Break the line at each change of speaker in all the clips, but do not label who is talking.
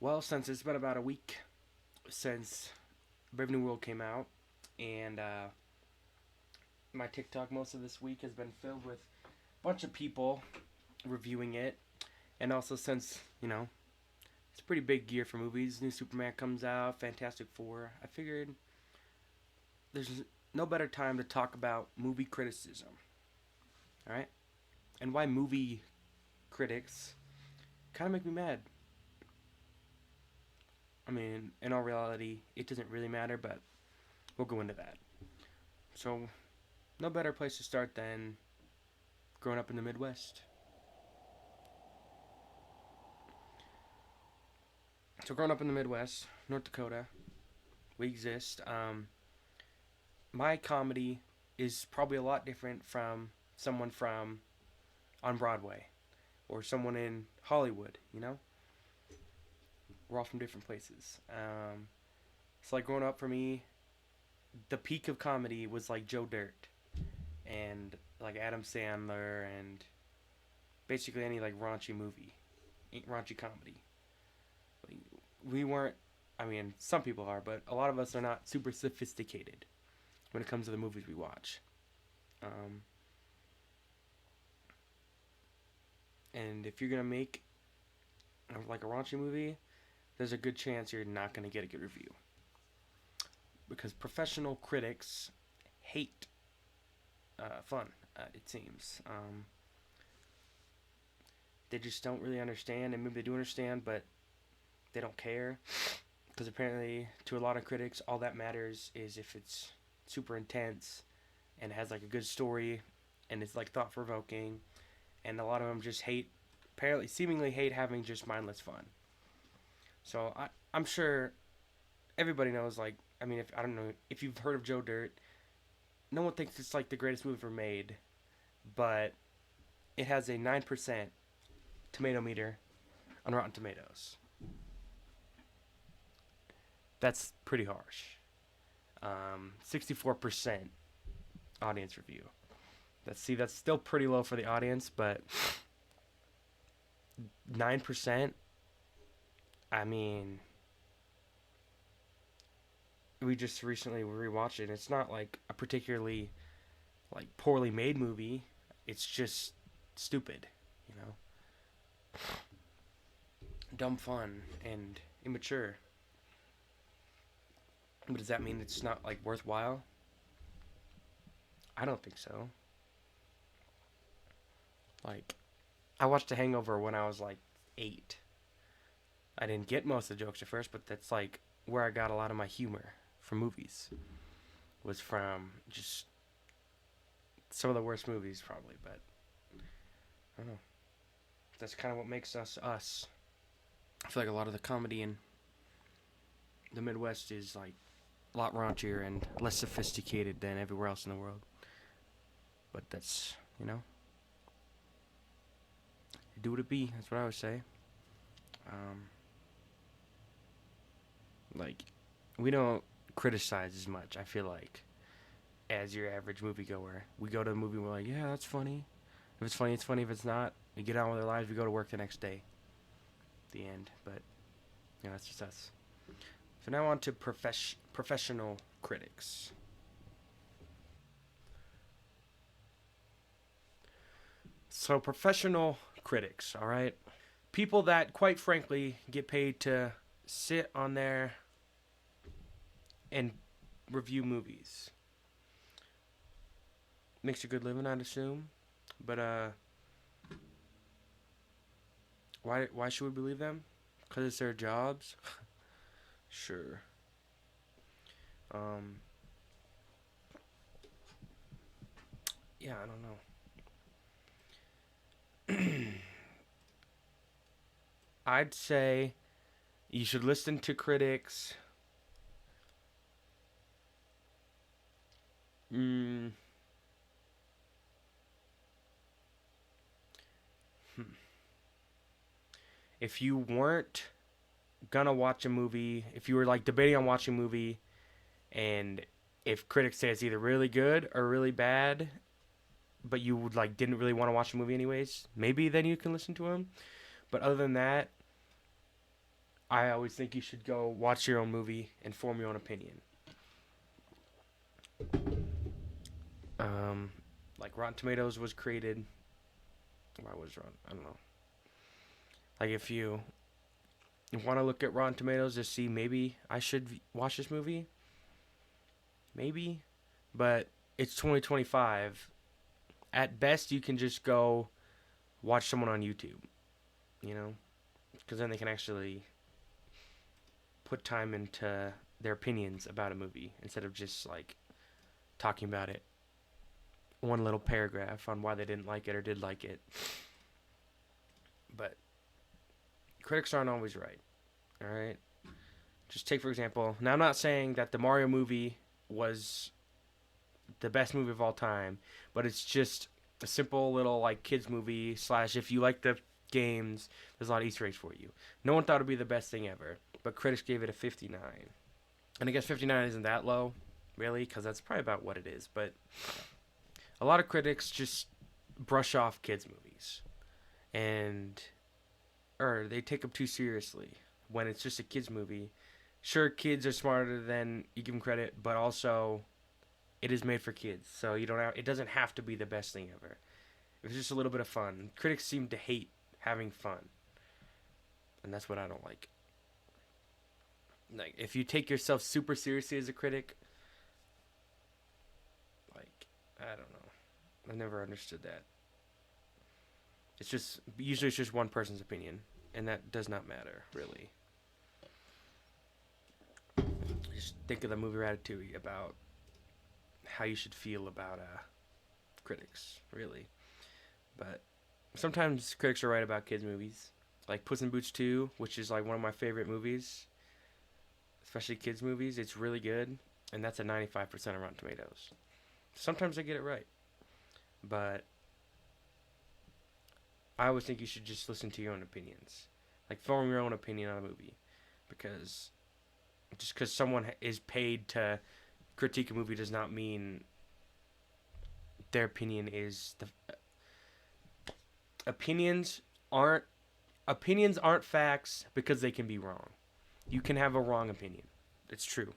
Well, since it's been about a week since Brave New World came out, and my TikTok most of this week has been filled with a bunch of people reviewing it, and also since it's a pretty big year for movies. New Superman comes out, Fantastic Four. I figured there's no better time to talk about movie criticism. All right, and why movie critics kind of make me mad. I mean, in all reality, it doesn't really matter, but we'll go into that. So, no better place to start than growing up in the Midwest. So, growing up in the Midwest, North Dakota, we exist. My comedy is probably a lot different from someone from on Broadway or someone in Hollywood. We're all from different places. It's like growing up for me, the peak of comedy was like Joe Dirt and like Adam Sandler and basically any like raunchy movie, raunchy comedy. Like, we weren't. I mean, some people are, but a lot of us are not super sophisticated when it comes to the movies we watch. Um, and if you're gonna make like a raunchy movie, there's a good chance you're not gonna get a good review because professional critics hate fun. It seems they just don't really understand, and maybe they do understand, but they don't care because apparently, to a lot of critics, all that matters is if it's super intense and has like a good story and it's like thought provoking, and a lot of them just hate, apparently, seemingly hate having just mindless fun. So I'm sure everybody knows. Like, I mean, if I don't know if you've heard of Joe Dirt, no one thinks it's like the greatest movie ever made, but it has a 9% tomato meter on Rotten Tomatoes. That's pretty harsh. 64% audience review. That's still pretty low for the audience, but 9%. I mean, we just recently rewatched it. It's not like a particularly like poorly made movie. It's just stupid, you know, dumb fun and immature. But does that mean it's not like worthwhile? I don't think so. Like, I watched The Hangover when I was like 8. I didn't get most of the jokes at first, but that's like where I got a lot of my humor from movies. Was from just some of the worst movies, probably, but I don't know. That's kind of what makes us us. I feel like a lot of the comedy in the Midwest is like a lot raunchier and less sophisticated than everywhere else in the world. But that's, do what it be. That's what I would say. Um, like, we don't criticize as much, I feel like, as your average moviegoer. We go to the movie and we're like, yeah, that's funny. If it's funny, it's funny. If it's not, we get on with our lives. We go to work the next day. The end. But, that's just us. So now on to professional critics. So professional critics, all right? People that, quite frankly, get paid to sit on there and review movies. Makes a good living, I'd assume. But why should we believe them? Because it's their jobs? Sure. Um, yeah, I don't know. I'd say you should listen to critics. Mm, hmm. If you weren't gonna watch a movie, if you were like debating on watching a movie, and if critics say it's either really good or really bad, but you would like didn't really want to watch the movie anyways, maybe then you can listen to them. But other than that, I always think you should go watch your own movie and form your own opinion. Um, like Rotten Tomatoes was created. Why was Rotten? I don't know. Like if you want to look at Rotten Tomatoes to see maybe I should watch this movie, maybe, but it's 2025. At best, you can just go watch someone on YouTube, you know, because then they can actually put time into their opinions about a movie instead of just like talking about it one little paragraph on why they didn't like it or did like it. But critics aren't always right. All right. Just take for example. Now I'm not saying that the Mario movie was the best movie of all time, but it's just a simple little like kids movie slash if you like the games, there's a lot of Easter eggs for you. No one thought it'd be the best thing ever, but critics gave it a 59. And I guess 59 isn't that low, really, because that's probably about what it is. But a lot of critics just brush off kids movies, and or they take them too seriously when it's just a kids movie. Sure, kids are smarter than you give them credit, but also it is made for kids, so you don't have, it doesn't have to be the best thing ever. It's just a little bit of fun. Critics seem to hate having fun, and that's what I don't like. Like if you take yourself super seriously as a critic, like I don't know, I never understood that. It's just usually it's just one person's opinion, and that does not matter really. Just think of the movie Ratatouille about how you should feel about critics, really. But sometimes critics are right about kids' movies, like Puss in Boots 2, which is like one of my favorite movies, especially kids' movies. It's really good, and that's a 95% on Rotten Tomatoes. Sometimes I get it right, but I always think you should just listen to your own opinions, like form your own opinion on a movie, because just because someone is paid to critique a movie does not mean their opinion is the opinions aren't opinions aren't facts because they can be wrong. You can have a wrong opinion. It's true.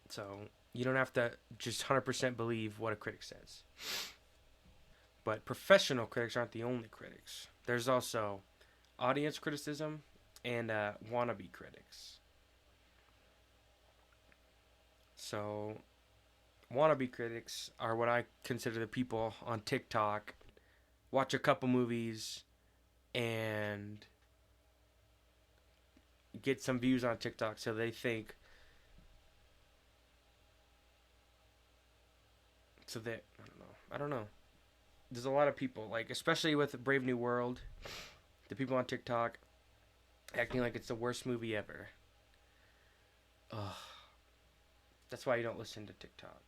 So you don't have to just 100% believe what a critic says. But professional critics aren't the only critics. There's also audience criticism and wannabe critics. So wannabe critics are what I consider the people on TikTok watch a couple movies and get some views on TikTok so they think so that I don't know. There's a lot of people like especially with Brave New World, the people on TikTok acting like it's the worst movie ever. Ugh. That's why you don't listen to TikTok.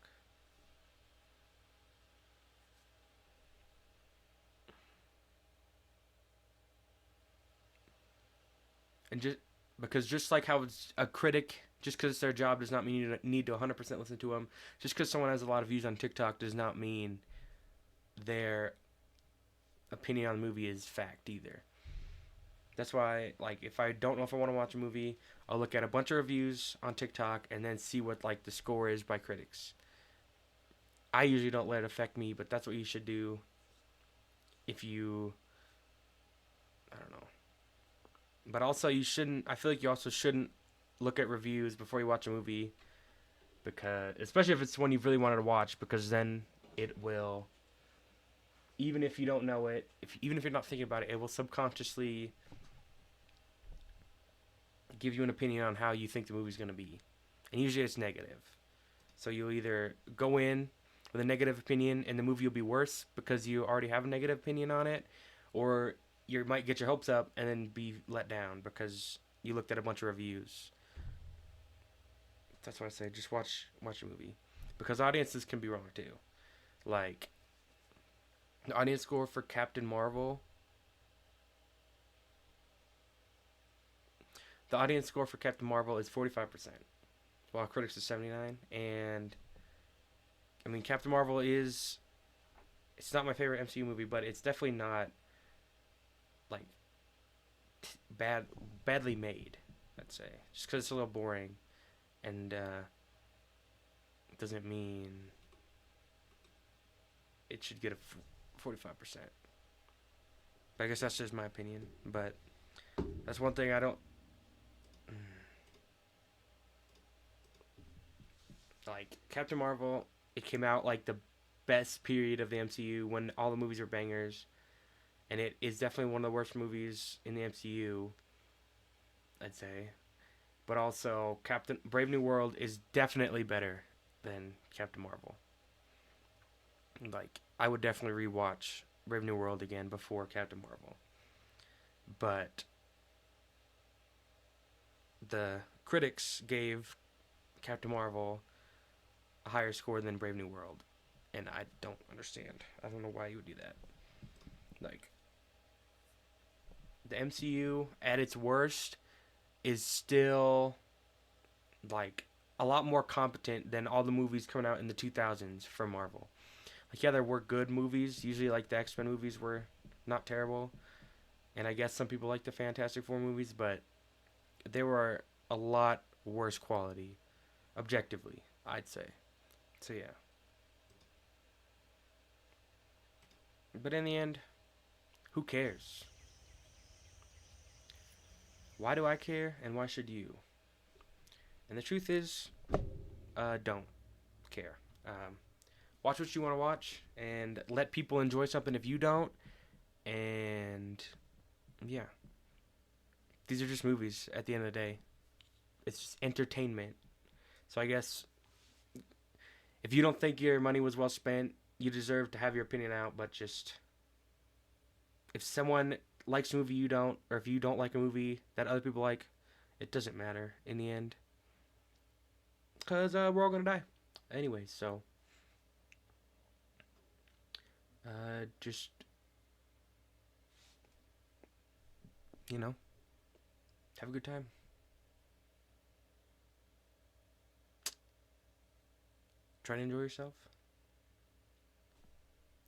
And just like how it's a critic, just because it's their job does not mean you need to 100% listen to them. Just because someone has a lot of views on TikTok does not mean their opinion on the movie is fact either. That's why, like, if I don't know if I want to watch a movie, I'll look at a bunch of reviews on TikTok and then see what like the score is by critics. I usually don't let it affect me, but that's what you should do if you, I don't know. But also, you shouldn't. I feel like you also shouldn't look at reviews before you watch a movie, because especially if it's one you really wanted to watch, because then it will, even if you don't know it, even if you're not thinking about it, it will subconsciously give you an opinion on how you think the movie's going to be. And usually it's negative. So you'll either go in with a negative opinion and the movie will be worse because you already have a negative opinion on it, or you might get your hopes up and then be let down because you looked at a bunch of reviews. That's why I say just watch a movie. Because audiences can be wrong too. Like, the audience score for Captain Marvel. The audience score for Captain Marvel is 45%, while critics is 79. And I mean, Captain Marvel is, it's not my favorite MCU movie, but it's definitely not like bad badly made, I'd say. Just because it's a little boring. And it doesn't mean it should get a 45%. But I guess that's just my opinion. But that's one thing I don't... Like, Captain Marvel, it came out like the best period of the MCU when all the movies are bangers. And it is definitely one of the worst movies in the MCU, I'd say. But also, Brave New World is definitely better than Captain Marvel. Like, I would definitely rewatch Brave New World again before Captain Marvel. But the critics gave Captain Marvel a higher score than Brave New World. And I don't understand. I don't know why you would do that. Like, the MCU at its worst is still, like, a lot more competent than all the movies coming out in the 2000s from Marvel. Like, yeah, there were good movies. Usually, like, the X-Men movies were not terrible. And I guess some people like the Fantastic Four movies, but they were a lot worse quality, objectively, I'd say. So, yeah. But in the end, who cares? Why do I care, and why should you? And the truth is, don't care. Watch what you want to watch, and let people enjoy something if you don't. And yeah, these are just movies at the end of the day. It's just entertainment. So I guess if you don't think your money was well spent, you deserve to have your opinion out. But just, if someone likes a movie you don't, or if you don't like a movie that other people like, it doesn't matter in the end. Because we're all going to die. Anyway, so just, you know, have a good time. Try to enjoy yourself.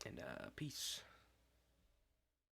And peace.